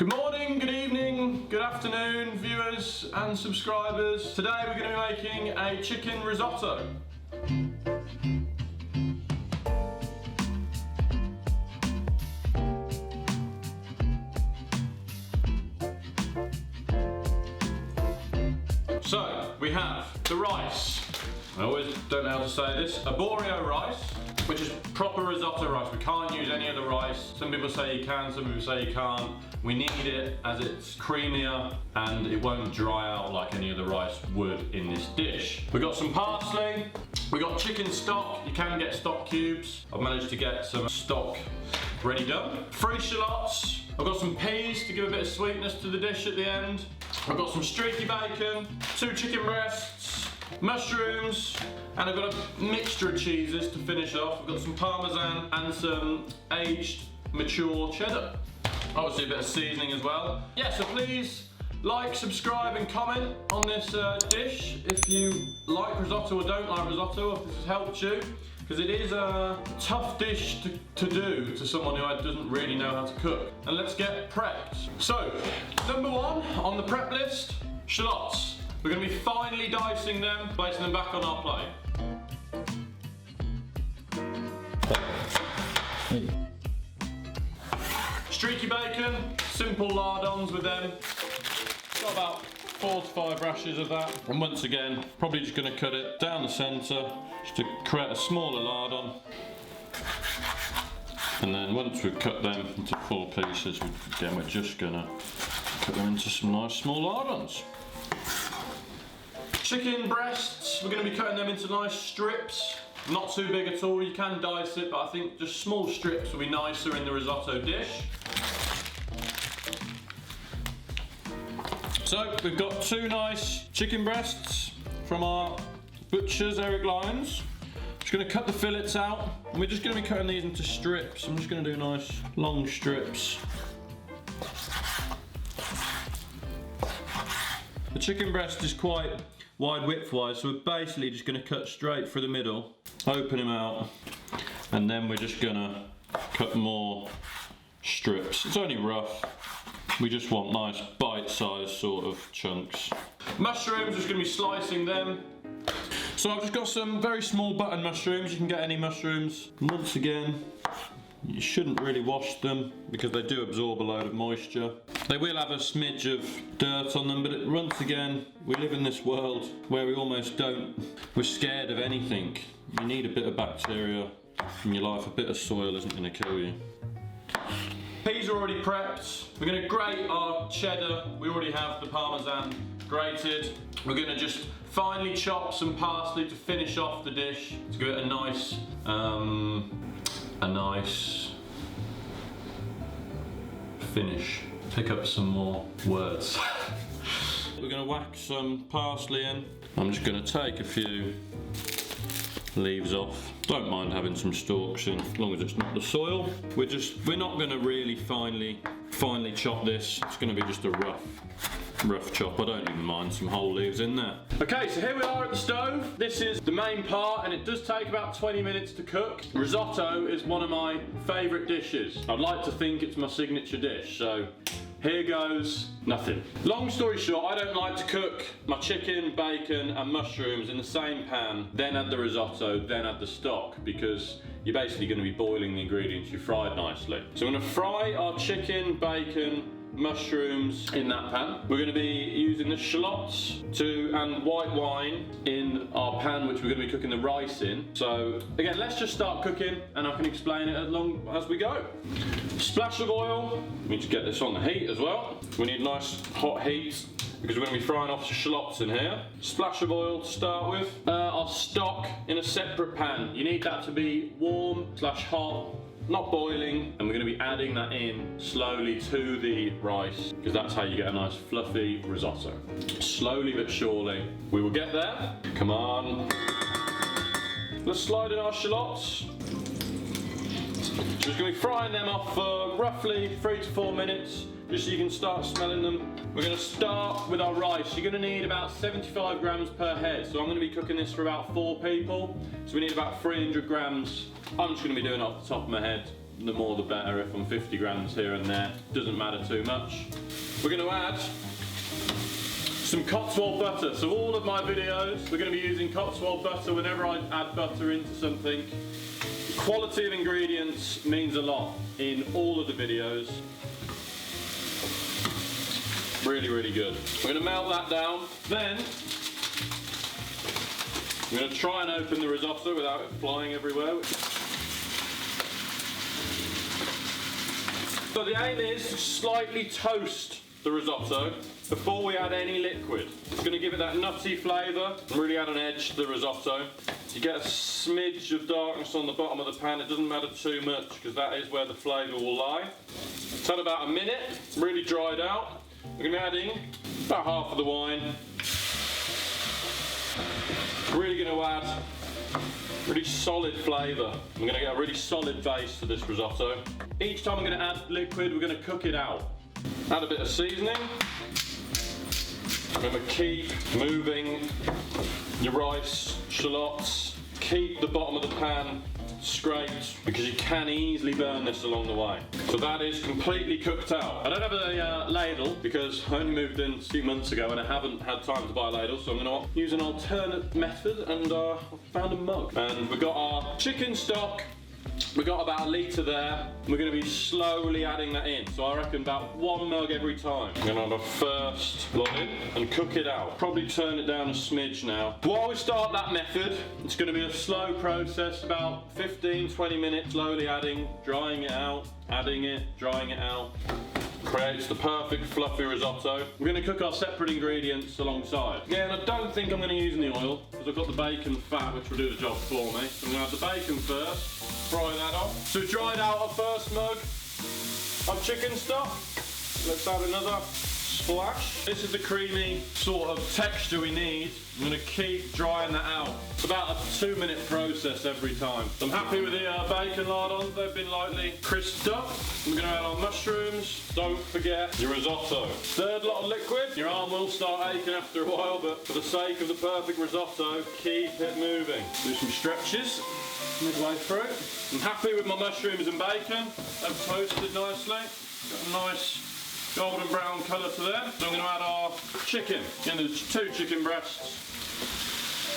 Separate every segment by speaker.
Speaker 1: Good morning, good evening, good afternoon, viewers and subscribers. Today we're going to be making a chicken risotto. So, we have the rice. I always don't know how to say this. Arborio rice, which is proper risotto rice. We can't use any other rice. Some people say you can, some people say you can't. We need it as it's creamier and it won't dry out like any other rice would in this dish. We've got some parsley. We've got chicken stock. You can get stock cubes. I've managed to get some stock ready done. 3 shallots. I've got some peas to give a bit of sweetness to the dish at the end. I've got some streaky bacon, 2 chicken breasts, mushrooms, and I've got a mixture of cheeses to finish off. I've got some parmesan and some aged mature cheddar. Obviously a bit of seasoning as well. Yeah, so please like, subscribe and comment on this dish if you like risotto or don't like risotto, if this has helped you. Because it is a tough dish to do to someone who doesn't really know how to cook. And let's get prepped. So, number 1 on the prep list, shallots. We're going to be finely dicing them, placing them back on our plate. Streaky bacon, simple lardons with them. Got about 4 to 5 rashers of that. And once again, probably just going to cut it down the centre, just to create a smaller lardon. And then once we've cut them into full pieces, again we're just going to cut them into some nice small lardons. Chicken breasts, we're going to be cutting them into nice strips. Not too big at all, you can dice it, but I think just small strips will be nicer in the risotto dish. So we've got 2 nice chicken breasts from our butcher's, Lyons. Just going to cut the fillets out, and we're just going to be cutting these into strips. I'm just going to do nice long strips. The chicken breast is quite wide width-wise, so we're basically just going to cut straight through the middle, open them out, and then we're just going to cut more strips. It's only rough. We just want nice bite-sized sort of chunks. Mushrooms, just going to be slicing them. So I've just got some very small button mushrooms. You can get any mushrooms. Once again, you shouldn't really wash them because they do absorb a load of moisture. They will have a smidge of dirt on them, but once again, we live in this world where we almost don't, we're scared of anything. You need a bit of bacteria in your life. A bit of soil isn't going to kill you. Peas are already prepped. We're going to grate our cheddar. We already have the parmesan grated. We're going to just finely chop some parsley to finish off the dish to give it a nice finish. Pick up some more words. We're going to whack some parsley in. I'm just going to take a few leaves off. Don't mind having some stalks in, as long as it's not the soil. We're not going to really finely chop this. It's going to be just a rough chop. I don't even mind some whole leaves in there. Okay, so here we are at the stove. This is the main part, and it does take about 20 minutes to cook. Risotto is one of my favourite dishes. I'd like to think it's my signature dish, so here goes nothing. Long story short, I don't like to cook my chicken, bacon and mushrooms in the same pan, then add the risotto, then add the stock, because you're basically going to be boiling the ingredients you fried nicely. So I'm going to fry our chicken, bacon, mushrooms in that pan. We're going to be using the shallots and white wine in our pan, which we're going to be cooking the rice in. So again, let's just start cooking and I can explain it as long as we go. Splash of oil. We need to get this on the heat as well. We need nice hot heat because we're going to be frying off the shallots in here. Splash of oil to start with. Our stock in a separate pan. You need that to be warm/hot, not boiling, and we're going to be adding that in slowly to the rice because that's how you get a nice fluffy risotto. Slowly but surely we will get there. Come on. Let's slide in our shallots. Just going to be frying them off for roughly 3 to 4 minutes, just so you can start smelling them. We're going to start with our rice. You're going to need about 75 grams per head, so I'm going to be cooking this for about 4 people, so we need about 300 grams. I'm just going to be doing it off the top of my head. the more the better. If I'm 50 grams here and there, doesn't matter too much. We're going to add some Cotswold butter. So all of my videos, we're going to be using Cotswold butter whenever I add butter into something. The quality of ingredients means a lot in all of the videos. Really, really good. We're going to melt that down. Then, I'm going to try and open the risotto without it flying everywhere. So the aim is to slightly toast the risotto before we add any liquid. It's going to give it that nutty flavour and really add an edge to the risotto. You get a smidge of darkness on the bottom of the pan. It doesn't matter too much because that is where the flavour will lie. It's had about a minute, really dried out. We're going to be adding about half of the wine. Really going to add really solid flavour. I'm going to get a really solid base to this risotto. Each time I'm going to add liquid, we're going to cook it out. Add a bit of seasoning. Remember, keep moving your rice, shallots. Keep the bottom of the pan scraped because you can easily burn this along the way. So that is completely cooked out. I don't have a ladle because I only moved in a few months ago and I haven't had time to buy a ladle, so I'm going to use an alternate method, and I found a mug. And we've got our chicken stock. We've got about a litre there. We're going to be slowly adding that in. So I reckon about 1 mug every time. I'm going to add our first lot in and cook it out. Probably turn it down a smidge now. While we start that method, it's going to be a slow process, about 15-20 minutes, slowly adding, drying it out, adding it, drying it out. Creates the perfect fluffy risotto. We're going to cook our separate ingredients alongside. Again, I don't think I'm going to use any oil because I've got the bacon fat which will do the job for me. So I'm going to add the bacon first. Fry that off. So we dried out our first mug of chicken stock. Let's add another splash. This is the creamy sort of texture we need. I'm going to keep drying that out. It's about a 2-minute process every time. So I'm happy with the bacon lardons. They've been lightly crisped up. We're going to add our mushrooms. Don't forget your risotto. Third lot of liquid. Your arm will start aching after a while, but for the sake of the perfect risotto, keep it moving. Do some stretches midway through. I'm happy with my mushrooms and bacon. They've toasted nicely. Got a nice golden brown colour to them. So I'm going to add our chicken. Again, there's 2 chicken breasts.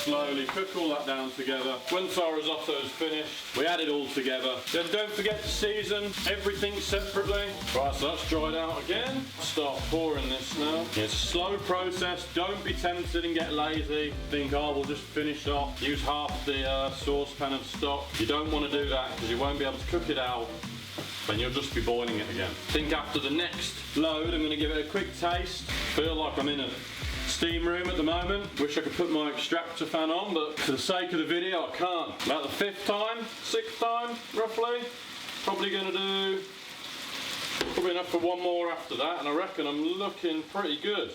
Speaker 1: Slowly cook all that down together. Once our risotto is finished, we add it all together. Then don't forget to season everything separately. Right, so that's dried out again. Start pouring this now. It's a slow process. Don't be tempted and get lazy. Think, oh, we'll just finish off. Use half the saucepan of stock. You don't want to do that because you won't be able to cook it out. Then you'll just be boiling it again. I think after the next load, I'm going to give it a quick taste. Feel like I'm in a steam room at the moment. Wish I could put my extractor fan on, but for the sake of the video, I can't. About the 5th time, 6th time, roughly. Probably going to do probably enough for 1 more after that, and I reckon I'm looking pretty good.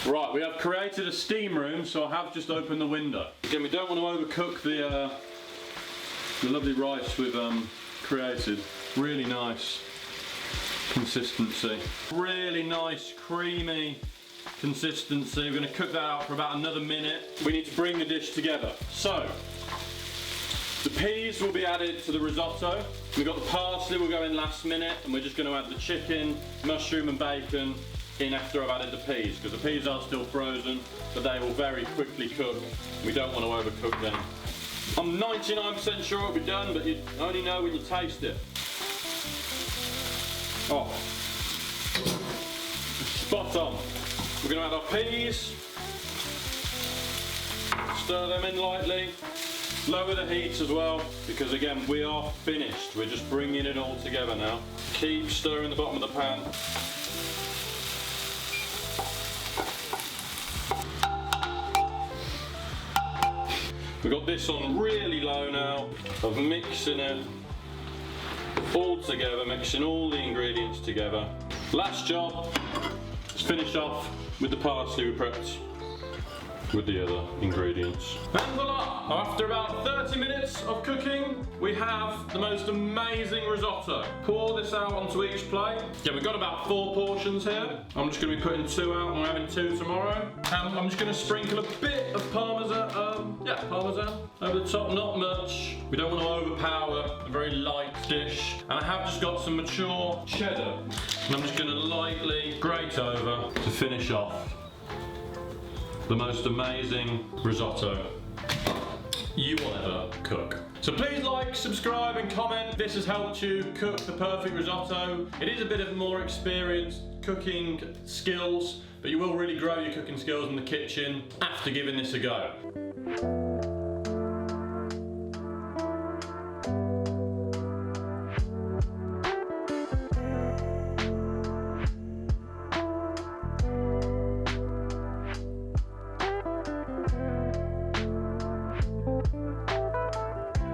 Speaker 1: Right, we have created a steam room, so I have just opened the window. Again, we don't want to overcook the lovely rice we've created. Really nice consistency. Really nice, creamy consistency. We're going to cook that out for about another minute. We need to bring the dish together. So, the peas will be added to the risotto. We've got the parsley will go in last minute, and we're just going to add the chicken, mushroom and bacon in after I've added the peas, because the peas are still frozen, but they will very quickly cook. We don't want to overcook them. I'm 99% sure it'll be done, but you only know when you taste it. Oh, spot on. We're going to add our peas, stir them in lightly, lower the heat as well, because again, we are finished. We're just bringing it all together now. Keep stirring the bottom of the pan. We've got this on really low now, of mixing it all together, mixing all the ingredients together. Last job, let's finish off with the parsley we prepped. with the other ingredients. And voila! After about 30 minutes of cooking, we have the most amazing risotto. Pour this out onto each plate. Yeah, we've got about 4 portions here. I'm just going to be putting 2 out and we're having 2 tomorrow. I'm just going to sprinkle a bit of parmesan, parmesan over the top, not much. We don't want to overpower a very light dish. And I have just got some mature cheddar. And I'm just going to lightly grate over to finish off the most amazing risotto you will ever cook. So please like, subscribe and comment if this has helped you cook the perfect risotto. It is a bit of more experienced cooking skills, but you will really grow your cooking skills in the kitchen after giving this a go.